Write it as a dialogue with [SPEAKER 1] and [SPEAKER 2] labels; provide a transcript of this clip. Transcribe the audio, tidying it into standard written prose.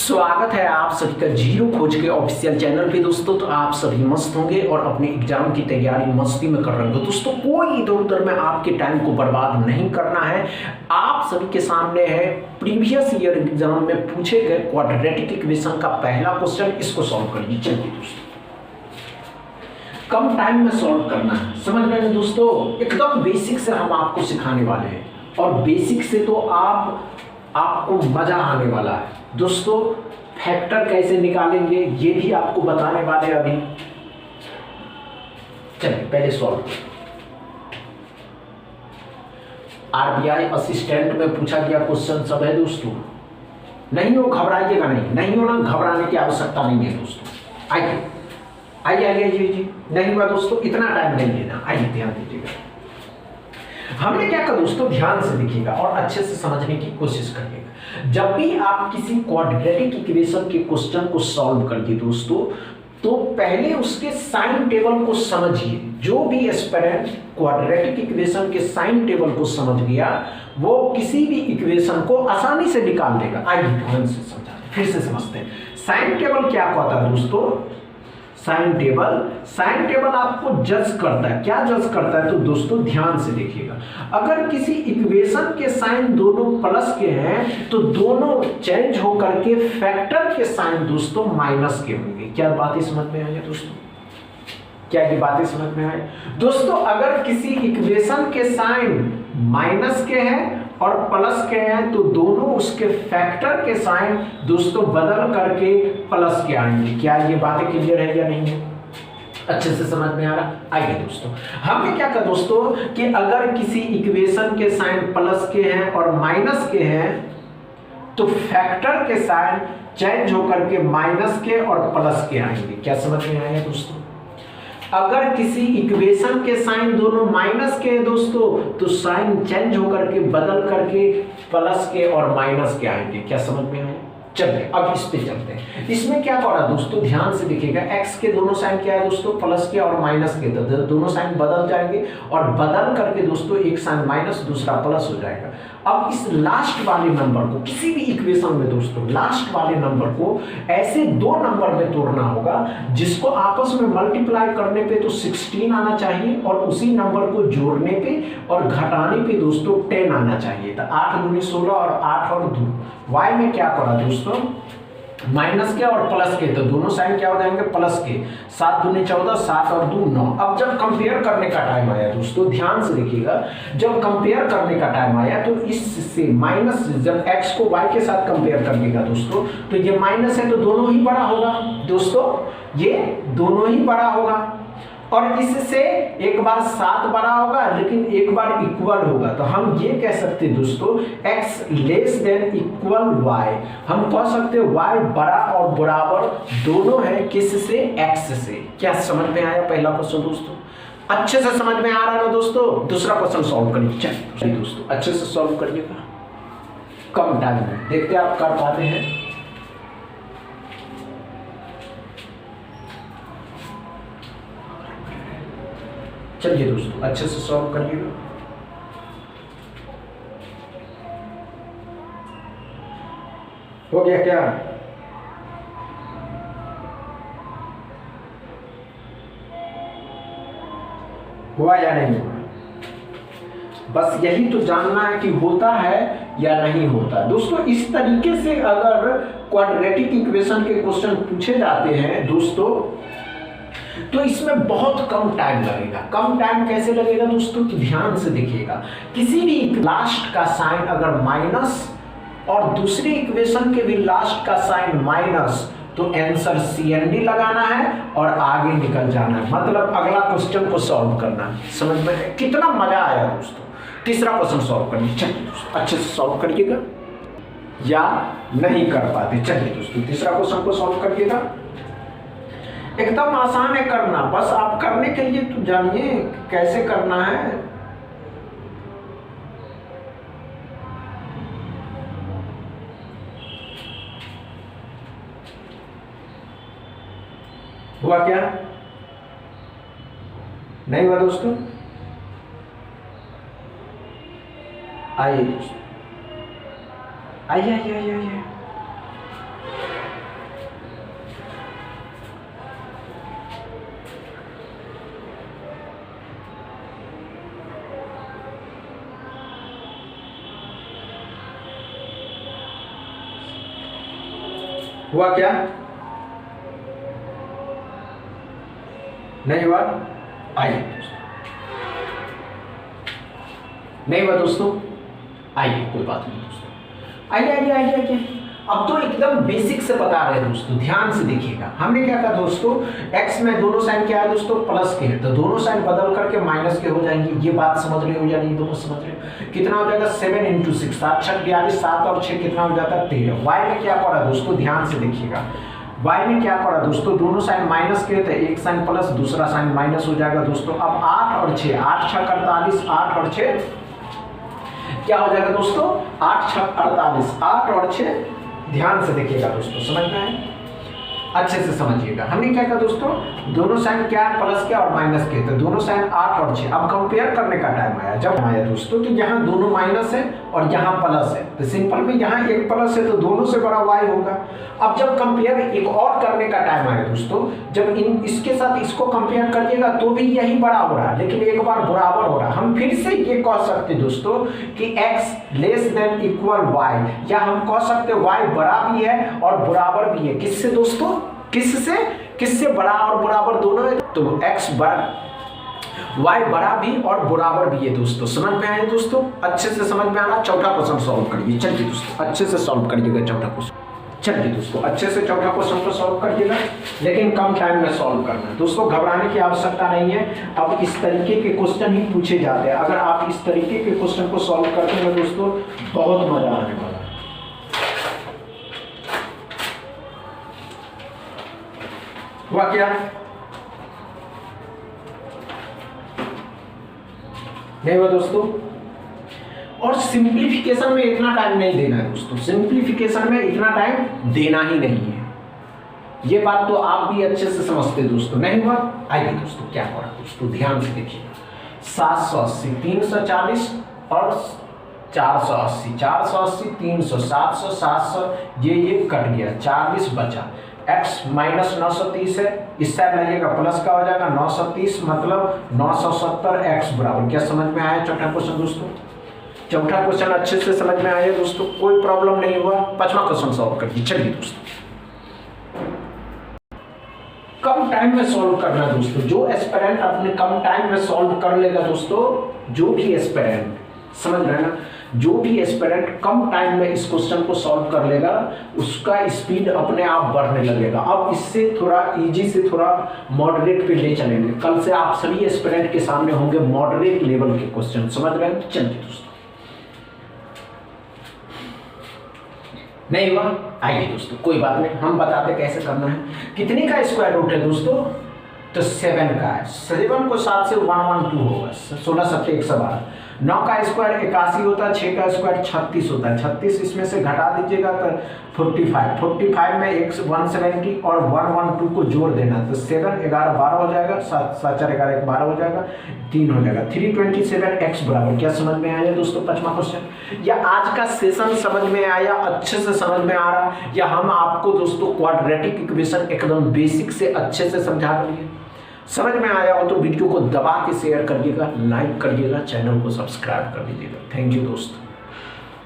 [SPEAKER 1] स्वागत है आप सभी का जीरो खोज के ऑफिशियल चैनल पे दोस्तों। तो आप सभी मस्त होंगे और अपने एग्जाम की तैयारी मस्ती में कर रहे होंगे दोस्तों। कोई इधर उधर में आपके टाइम को बर्बाद नहीं करना है। आप सभी के सामने है प्रीवियस ईयर एग्जाम में पूछे गए क्वाड्रेटिक इक्वेशन का पहला क्वेश्चन। इसको सॉल्व करिए। चलिए दोस्तों, कम टाइम में सॉल्व करना है, समझ रहे हैं दोस्तों। एकदम बेसिक से हम आपको सिखाने वाले हैं और बेसिक से तो आपको मजा आने वाला है दोस्तों। फैक्टर कैसे निकालेंगे ये भी आपको बताने वाले हैं अभी। चलिए पहले सॉल्व। आरबीआई असिस्टेंट में पूछा गया क्वेश्चन सब है दोस्तों। नहीं हो घबराइएगा, नहीं हो ना, घबराने की आवश्यकता नहीं है दोस्तों। आइए आइए आइए जी, नहीं हुआ दोस्तों, इतना टाइम नहीं लेना। आइए ध्यान दीजिएगा। हमने क्या कहा दोस्तों, ध्यान से देखिएगा और अच्छे से समझने की कोशिश करिएगा। जब भी आप किसी क्वाड्रेटिक इक्वेशन के क्वेश्चन को सॉल्व करिए दोस्तों, तो पहले उसके साइन टेबल को समझिए। जो भी एस्पिरेंट क्वाड्रेटिक इक्वेशन के साइन टेबल को समझ गया वो किसी भी इक्वेशन को आसानी से निकाल देगा। आइए ध्यान से समझा, फिर से समझते हैं। साइन टेबल क्या कहता है दोस्तों? साइन टेबल आपको जज करता है। क्या जज करता है तो दोस्तों ध्यान से देखिएगा। अगर किसी इक्वेशन के साइन दोनों प्लस के हैं तो दोनों चेंज होकर के फैक्टर के साइन दोस्तों माइनस के होंगे। क्या बातें समझ में आई है दोस्तों? क्या ये बातें समझ में आई दोस्तों? अगर किसी इक्वेशन के साइन माइनस के हैं और प्लस के हैं तो दोनों उसके फैक्टर के साइन दोस्तों बदल करके प्लस के आएंगे। क्या ये बातें क्लियर है या नहीं है? अच्छे से समझ में आ रहा? आइए दोस्तों, हमने क्या कहा दोस्तों कि अगर किसी इक्वेशन के साइन प्लस के हैं और माइनस के हैं तो फैक्टर के साइन चेंज होकर के माइनस के और प्लस के आएंगे। क्या समझ में आया दोस्तों? अगर किसी इक्वेशन के साइन दोनों माइनस के हैं दोस्तों तो साइन चेंज होकर के बदल करके प्लस के और माइनस के आएंगे। क्या समझ में आया? चलिए अब इस पे चलते हैं। इसमें क्या कर रहा है दोस्तों, ध्यान से देखिएगा। एक्स के दोनों साइन क्या है दोस्तों? प्लस के और माइनस के, तो दोनों साइन बदल जाएंगे और बदल करके दोस्तों एक साइन माइनस दूसरा प्लस हो जाएगा। अब इस लास्ट वाले नंबर को किसी भी इक्वेशन में दोस्तों लास्ट वाले नंबर को ऐसे दो नंबर में तोड़ना होगा जिसको आपस में मल्टीप्लाई करने पे तो 16 आना चाहिए और उसी नंबर को जोड़ने पे और घटाने पे दोस्तों 10 आना चाहिए। तो 8 दूनी 16 और 8 और 2 वाई में क्या करा दोस्तों, माइनस के और प्लस के, तो दोनों साइन क्या हो जाएंगे? प्लस के। 7 दूनी 14, 7 और 2 9। अब जब कंपेयर करने का टाइम आया दोस्तों, ध्यान से देखिएगा। जब कंपेयर करने का टाइम आया तो इससे माइनस, जब x को y के साथ कंपेयर करिएगा दोस्तों तो ये माइनस है तो दोनों ही बड़ा होगा दोस्तों, ये दोनों ही बड़ा होगा। और इससे एक बार 7 बड़ा होगा लेकिन एक बार इक्वल होगा। तो हम ये कह सकते हैं दोस्तों x less than equal y। हम कह सकते हैं y बड़ा और बराबर दोनों है किससे? x से। क्या समझ में आया पहला क्वेश्चन दोस्तों? अच्छे से समझ में आ रहा है ना दोस्तों? दूसरा क्वेश्चन सॉल्व करिए। चलिए दोस्तों अच्छे से सॉल्व करिएगा, कम टाइम में, देखते हैं आप कर पाते हैं। चलिए दोस्तों अच्छे से सॉल्व करिएगा। हो गया क्या? हुआ या नहीं हुआ? बस यही तो जानना है कि होता है या नहीं होता दोस्तों। इस तरीके से अगर क्वाड्रेटिक इक्वेशन के क्वेश्चन पूछे जाते हैं दोस्तों तो इसमें बहुत कम टाइम लगेगा। कम टाइम कैसे लगेगा दोस्तों? तो ध्यान से देखिएगा। किसी भी लास्ट का साइन अगर माइनस और दूसरी इक्वेशन के भी लास्ट का साइन माइनस तो आंसर CND लगाना है और आगे निकल जाना है। मतलब अगला क्वेश्चन को सॉल्व करना है। समझ में कितना मजा आया दोस्तों? तीसरा क्वेश्चन सॉल्व करनी। चलिए दोस्तों अच्छे से सॉल्व करिएगा या नहीं कर पाते? चलिए दोस्तों तीसरा क्वेश्चन को सॉल्व करिएगा। एकदम आसान है करना, बस आप करने के लिए तो जानिए कैसे करना है। हुआ क्या? नहीं हुआ दोस्तों? आइए दोस्तों, आइए आइए आइए आइए। हुआ क्या? नहीं हुआ? आइए नहीं हुआ दोस्तों, आइए कोई बात नहीं दोस्तों, आइए आइए आइए आइए। अब तो एकदम बेसिक से बता रहे हैं दोस्तों, ध्यान से देखिएगा। हमने क्या कहा दोस्तों, x में दोनों साइन क्या है दोस्तों, प्लस के हैं, तो दोनों साइन बदल करके माइनस के हो जाएंगे। ये बात समझ रहे हो या नहीं दोनों समझ रहे हो? कितना हो जाएगा 7 × 6, 7 6 42, 7 और 6 कितना हो जाता है 13। y में क्या पड़ा दोस्तों, ध्यान से देखिएगा। y में क्या पड़ा दोस्तों, दोनों साइन माइनस के थे, एक साइन प्लस दूसरा साइन माइनस हो जाएगा दोस्तों। अब 8 और 6, 8 6 48, 8 और 6 क्या हो जाएगा दोस्तों, 8 6 48, 8 और 6, ध्यान से देखिएगा दोस्तों, समझ में आए? अच्छे से समझिएगा। हमने क्या कहा दोस्तों, दोनों साइन क्या है, प्लस के और माइनस के, तो दोनों साइन 8 और 6। अब कंपेयर करने का टाइम आया, जब आया दोस्तों तो यहाँ दोनों माइनस है और यहाँ प्लस है, तो सिंपल में यहाँ एक प्लस है तो दोनों से बड़ा y होगा। अब जब कंपेयर एक और करने का टाइम आया दोस्तों, जब इसके साथ इसको कंपेयर करिएगा तो भी यही बड़ा हो रहा है, लेकिन एक बार बराबर हो रहा है। हम फिर से ये कह सकते दोस्तों कि x less than equal y, या हम कह सकते y बड़ा भी है और बराबर भी है। किससे दोस्तों, किससे बड़ा और बराबर दोनों है, तो x बड़ा, y बड़ा भी और बराबर भी है दोस्तों। समझ में आया दोस्तों, अच्छे से समझ में आ रहा। चौथा क्वेश्चन सॉल्व करिए, चलिए दोस्तों अच्छे से सॉल्व करिएगा चौथा क्वेश्चन। चलिए दोस्तों अच्छे से चौथा क्वेश्चन को सॉल्व करिएगा, लेकिन कम टाइम में सॉल्व करना है दोस्तों, घबराने की आवश्यकता नहीं है। अब इस तरीके के क्वेश्चन ही पूछे जाते हैं। अगर आप इस तरीके के क्वेश्चन को सॉल्व करते हैं दोस्तों, बहुत मजा आने वाला है। हुआ क्या? नहीं हुआ दोस्तों? और सिंप्लीफिकेशन में इतना टाइम नहीं देना है दोस्तों, सिंप्लीफिकेशन में इतना टाइम देना ही नहीं है। ये बात तो आप भी अच्छे से समझते दोस्तों। नहीं हुआ? आइए दोस्तों क्या पढ़ा दोस्तों, ध्यान से देखिएगा। 780, 340 और 480, 480 300, 700 700, ये कट गया, 40 बचा। x माइनस 930 है, इस साइड लाइएगा प्लस का हो जाएगा 930, मतलब 970 x बराबर। क्या समझ में आया चौथा क्वेश्चन दोस्तों? चौथा क्वेश्चन अच्छे से समझ में आया दोस्तों, कोई प्रॉब्लम नहीं हुआ। पांचवा क्वेश्चन सॉल्व करिए, चलिए दोस्तों। कम टाइम में सॉल्व करना दोस्तों, जो एस्पिरेंट अपने कम टाइम में सॉल्व कर लेगा दोस्तों, जो भी एस्पिरेंट, समझ रहे हैं ना, जो भी एस्पिरेंट कम टाइम में इस क्वेश्चन को सॉल्व कर लेगा, उसका स्पीड अपने आप बढ़ने लगेगा। अब इससे थोड़ा इजी से थोड़ा मॉडरेट पे ले चलेंगे। कल से आप सभी एस्पिरेंट के सामने होंगे मॉडरेट लेवल के क्वेश्चन, समझ रहे हैं? चलिए दोस्तों, नहीं हुआ? आइए दोस्तों कोई बात नहीं, हम बताते कैसे करना है। कितने का स्क्वायर रूट है दोस्तों, तो 7 का है। 7 को 7 से 112 होगा, 16 7 112। 9 का स्क्वायर 81 होता है, 6 का स्क्वायर 36 होता है। 36 इसमें से घटा दीजिएगा तो 45। 45 में 170 और 112 को जोड़ देना, तो 7 11 12 हो जाएगा, 7 7 4 11 12 हो जाएगा, 3 हो जाएगा। 327 x बराबर। क्या समझ में आया दोस्तों पांचवा क्वेश्चन? या आज का सेशन समझ में आया, अच्छे से समझ में आ रहा, या हम आपको दोस्तों क्वाड्रेटिक इक्वेशन एकदम बेसिक से अच्छे से समझा देंगे? समझ में आया हो तो वीडियो को दबा के शेयर करिएगा, लाइक करिएगा, चैनल को सब्सक्राइब कर दीजिएगा। थैंक यू दोस्तों।